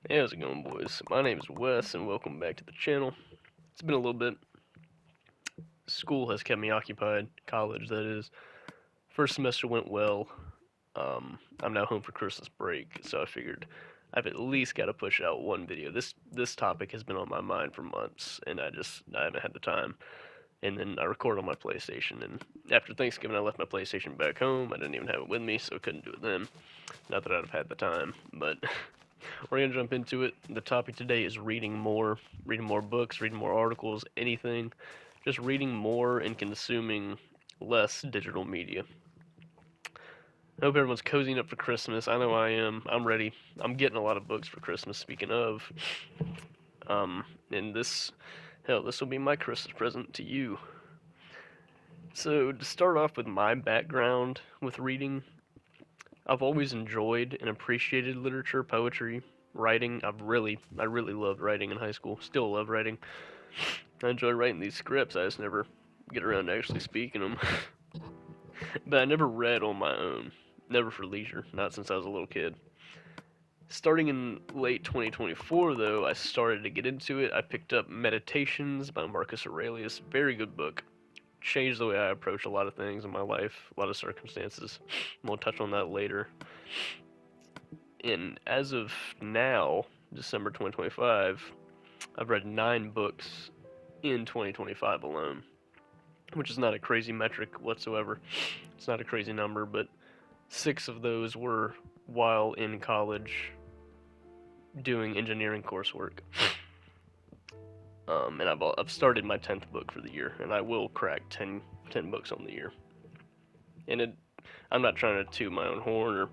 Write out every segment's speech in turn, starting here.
Hey, how's it going, boys? My name is Wes, and welcome back to the channel. It's been a little bit. School has kept me occupied. College, that is. First semester went well. I'm now home for Christmas break, so I figured I've at least got to push out one video. This topic has been on my mind for months, and I haven't had the time. And then I record on my PlayStation, and after Thanksgiving I left my PlayStation back home. I didn't even have it with me, so I couldn't do it then. Not that I'd have had the time, but we're gonna jump into it. The topic today is reading more books, reading more articles, anything. Just reading more and consuming less digital media. I hope everyone's cozying up for Christmas. I know I am. I'm ready. I'm getting a lot of books for Christmas. Speaking of, and this will be my Christmas present to you. So to start off with my background with reading, I've always enjoyed and appreciated literature, poetry, writing. I really loved writing in high school. Still love writing. I enjoy writing these scripts. I just never get around to actually speaking them. But I never read on my own. Never for leisure. Not since I was a little kid. Starting in late 2024, though, I started to get into it. I picked up Meditations by Marcus Aurelius. Very good book. Changed the way I approach a lot of things in my life, a lot of circumstances. We'll touch on that later. And as of now, December 2025, I've read 9 books in 2025 alone, which is not a crazy metric whatsoever. It's not a crazy number, but 6 of those were while in college doing engineering coursework. And I've started my 10th book for the year, and I will crack 10 books on the year. And I'm not trying to toot my own horn or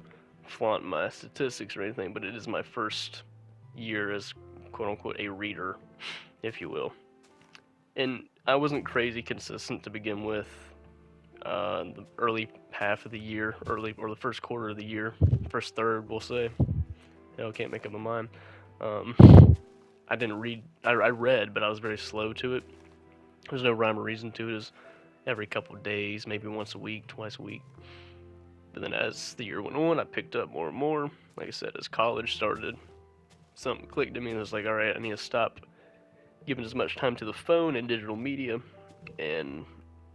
flaunt my statistics or anything, but it is my first year as quote-unquote a reader, if you will. And I wasn't crazy consistent to begin with. The early half of the year, or the first quarter of the year, first third, we'll say. I can't make up my mind. I didn't read. I read, but I was very slow to it. There's no rhyme or reason to it. It was every couple of days, maybe once a week, twice a week. But then as the year went on, I picked up more and more. Like I said, as college started, something clicked in me and I was like, all right, I need to stop giving as much time to the phone and digital media, and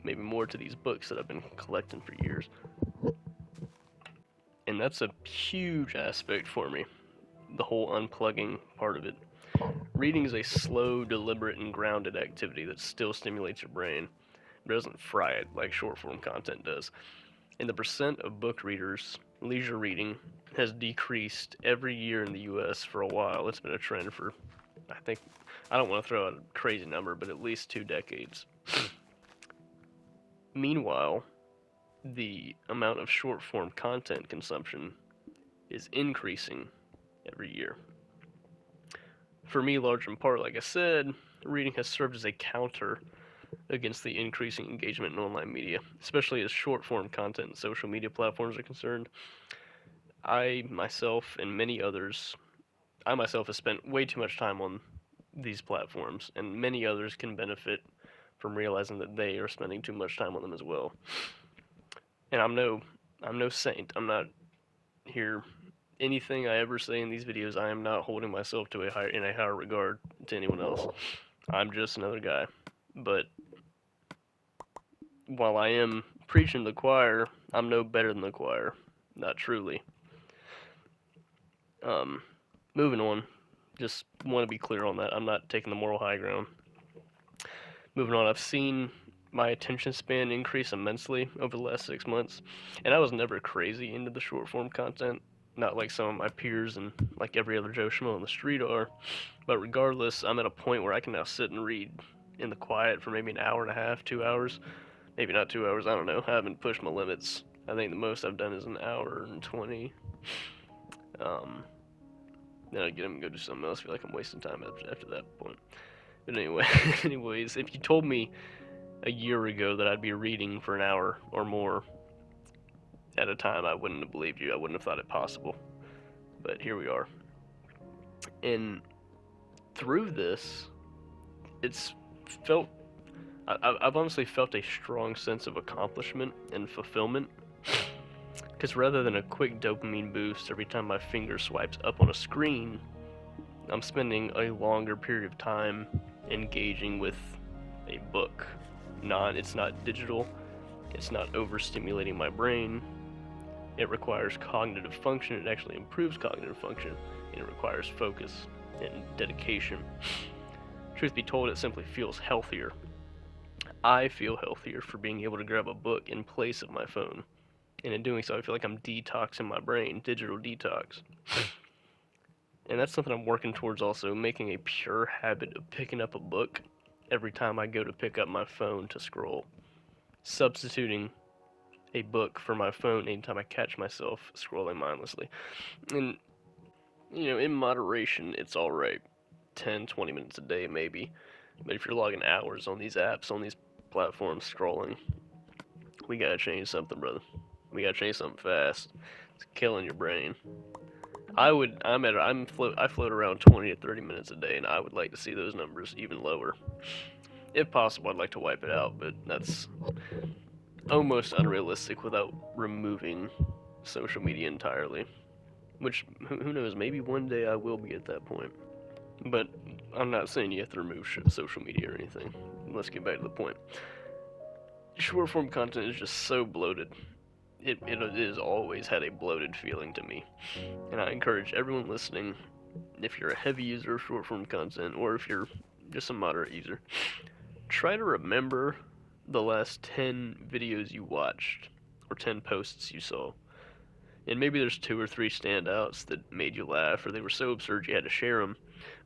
maybe more to these books that I've been collecting for years. And that's a huge aspect for me, the whole unplugging part of it. Reading is a slow, deliberate, and grounded activity that still stimulates your brain, but doesn't fry it like short form content does. And the percent of book readers, leisure reading, has decreased every year in the US for a while. It's been a trend for, I don't want to throw out a crazy number, but at least 2 decades. Meanwhile, the amount of short form content consumption is increasing every year. For me, large in part, like I said, reading has served as a counter against the increasing engagement in online media, especially as short form content and social media platforms are concerned. I myself and many others, I myself have spent way too much time on these platforms, and many others can benefit from realizing that they are spending too much time on them as well. And I'm no saint. I'm not here. Anything I ever say in these videos, I am not holding myself to in a higher regard to anyone else. I'm just another guy. But while I am preaching to the choir, I'm no better than the choir. Not truly. Moving on. Just want to be clear on that. I'm not taking the moral high ground. Moving on, I've seen my attention span increase immensely over the last 6 months, and I was never crazy into the short form content. Not like some of my peers and like every other Joe Schmo on the street are. But regardless, I'm at a point where I can now sit and read in the quiet for maybe an hour and a half, 2 hours. Maybe not 2 hours, I don't know. I haven't pushed my limits. I think the most I've done is an hour and 20. Then I get him and go do something else. I feel like I'm wasting time after that point. But anyway, anyways, if you told me a year ago that I'd be reading for an hour or more at a time, I wouldn't have believed you. I wouldn't have thought it possible. But here we are. And through this, I've honestly felt a strong sense of accomplishment and fulfillment. Because rather than a quick dopamine boost every time my finger swipes up on a screen, I'm spending a longer period of time engaging with a book. It's not digital, it's not overstimulating my brain. It requires cognitive function, it actually improves cognitive function, and it requires focus and dedication. Truth be told, it simply feels healthier. I feel healthier for being able to grab a book in place of my phone. And in doing so, I feel like I'm detoxing my brain, digital detox. And that's something I'm working towards also, making a pure habit of picking up a book every time I go to pick up my phone to scroll. Substituting a book for my phone anytime I catch myself scrolling mindlessly. And, in moderation, it's alright. 10, 20 minutes a day, maybe. But if you're logging hours on these apps, on these platforms scrolling, we gotta change something, brother. We gotta change something fast. It's killing your brain. I float around 20 to 30 minutes a day, and I would like to see those numbers even lower. If possible, I'd like to wipe it out, but that's almost unrealistic without removing social media entirely. Which, who knows, maybe one day I will be at that point. But I'm not saying you have to remove social media or anything. Let's get back to the point. Short form content is just so bloated. It has always had a bloated feeling to me. And I encourage everyone listening, if you're a heavy user of short form content, or if you're just a moderate user, try to remember the last 10 videos you watched, or 10 posts you saw. And maybe there's 2 or 3 standouts that made you laugh, or they were so absurd you had to share them.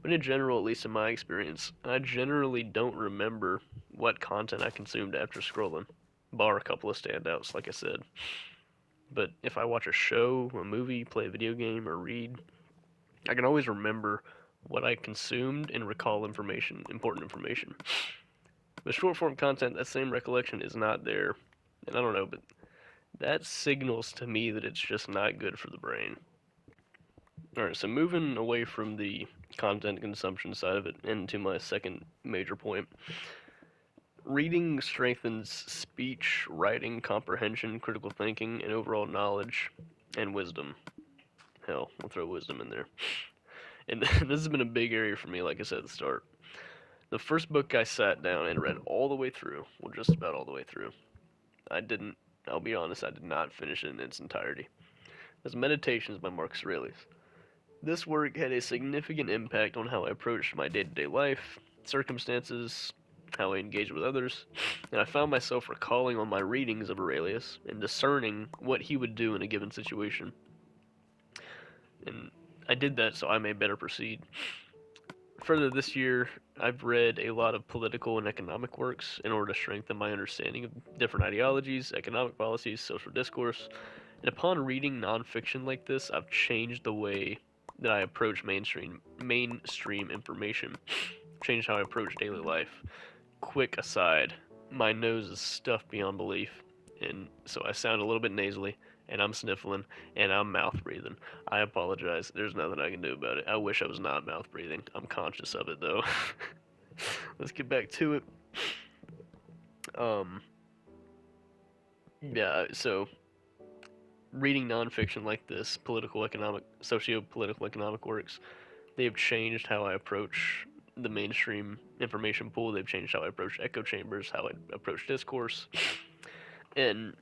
But in general, at least in my experience, I generally don't remember what content I consumed after scrolling, bar a couple of standouts, like I said. But if I watch a show, a movie, play a video game, or read, I can always remember what I consumed and recall important information. With short form content, that same recollection is not there. And I don't know, but that signals to me that it's just not good for the brain. Alright, so moving away from the content consumption side of it into my second major point. Reading strengthens speech, writing, comprehension, critical thinking, and overall knowledge and wisdom. Hell, we'll throw wisdom in there. And this has been a big area for me, like I said at the start. The first book I sat down and read all the way through, well, just about all the way through, I'll be honest, I did not finish it in its entirety. It was Meditations by Marcus Aurelius. This work had a significant impact on how I approached my day-to-day life, circumstances, how I engaged with others, and I found myself recalling on my readings of Aurelius and discerning what he would do in a given situation. And I did that so I may better proceed. Further, this year, I've read a lot of political and economic works in order to strengthen my understanding of different ideologies, economic policies, social discourse. And upon reading nonfiction like this, I've changed the way that I approach mainstream information, changed how I approach daily life. Quick aside, my nose is stuffed beyond belief, and so I sound a little bit nasally, and I'm sniffling, and I'm mouth breathing. I apologize. There's nothing I can do about it. I wish I was not mouth breathing. I'm conscious of it, though. Let's get back to it. Yeah, so reading nonfiction like this, socio-political economic works, they have changed how I approach the mainstream information pool. They've changed how I approach echo chambers, how I approach discourse, and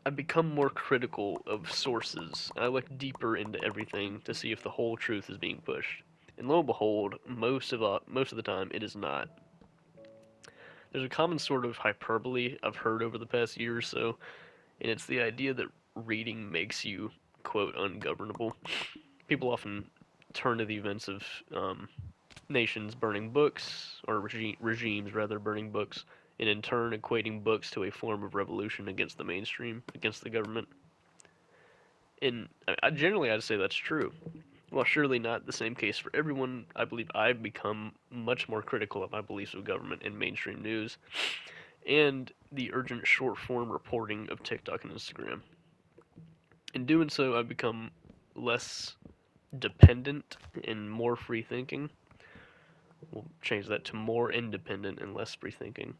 I've become more critical of sources. I look deeper into everything to see if the whole truth is being pushed. And lo and behold, most of the time, it is not. There's a common sort of hyperbole I've heard over the past year or so, and it's the idea that reading makes you, quote, ungovernable. People often turn to the events of nations burning books, or regimes rather, burning books, and in turn equating books to a form of revolution against the mainstream, against the government. And I'd say that's true. While surely not the same case for everyone, I believe I've become much more critical of my beliefs of government and mainstream news, and the urgent short-form reporting of TikTok and Instagram. In doing so, I've become less dependent and more free-thinking. We'll change that to more independent and less free-thinking.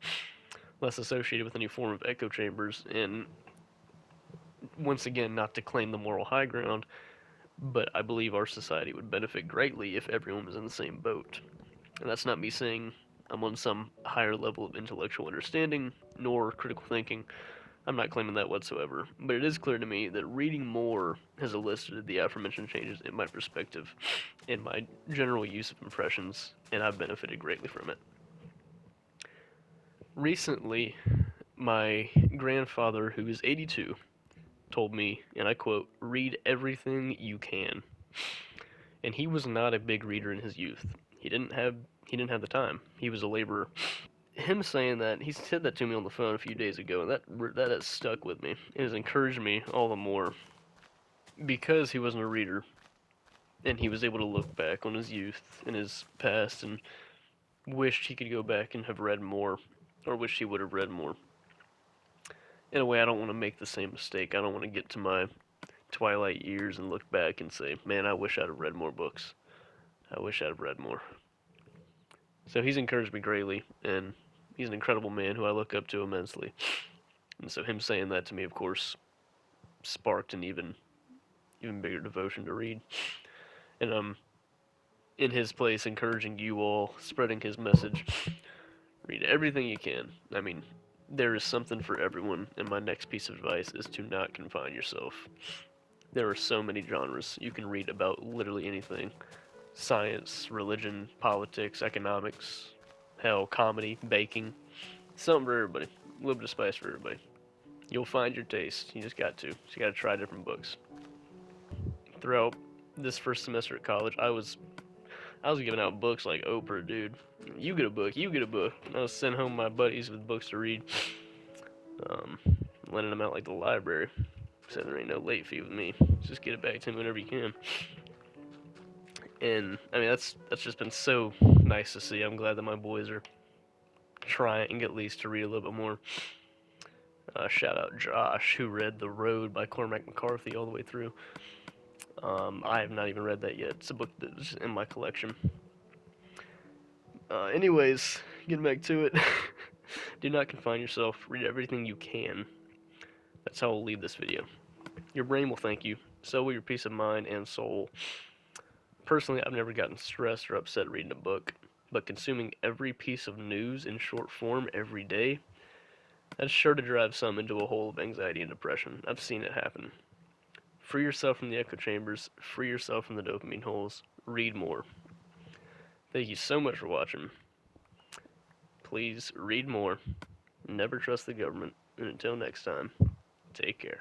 Less associated with any form of echo chambers, and once again, not to claim the moral high ground, but I believe our society would benefit greatly if everyone was in the same boat. And that's not me saying I'm on some higher level of intellectual understanding nor critical thinking. I'm not claiming that whatsoever, but it is clear to me that reading more has elicited the aforementioned changes in my perspective and my general use of impressions, and I've benefited greatly from it. Recently, my grandfather, who is 82, told me, and I quote, "Read everything you can." And he was not a big reader in his youth. He didn't have the time. He was a laborer. Him saying that, he said that to me on the phone a few days ago, and that has stuck with me. It has encouraged me all the more because he wasn't a reader, and he was able to look back on his youth and his past and wished he could go back and have read more, or wished he would have read more. In a way, I don't want to make the same mistake. I don't want to get to my twilight years and look back and say, man, I wish I'd have read more books. I wish I'd have read more. So he's encouraged me greatly, and he's an incredible man who I look up to immensely. And so him saying that to me, of course, sparked an even bigger devotion to read. And I'm in his place, encouraging you all, spreading his message. Read everything you can. I mean, there is something for everyone, and my next piece of advice is to not confine yourself. There are so many genres you can read about literally anything: science, religion, politics, economics, hell, comedy, baking. Something for everybody. A little bit of spice for everybody. You'll find your taste. You just got to. So you got to try different books. Throughout this first semester at college, I was giving out books like Oprah, dude. You get a book, you get a book. I was sending home my buddies with books to read, um, lending them out like the library. Said there ain't no late fee with me. Just get it back to me whenever you can. And I mean that's just been so nice to see. I'm glad that my boys are trying at least to read a little bit more. Shout out Josh, who read The Road by Cormac McCarthy all the way through. I have not even read that yet. It's a book that's in my collection. Anyways, getting back to it. Do not confine yourself. Read everything you can. That's how we'll leave this video. Your brain will thank you. So will your peace of mind and soul. Personally, I've never gotten stressed or upset reading a book, but consuming every piece of news in short form every day, that's sure to drive some into a hole of anxiety and depression. I've seen it happen. Free yourself from the echo chambers. Free yourself from the dopamine holes. Read more. Thank you so much for watching. Please read more. Never trust the government. And until next time, take care.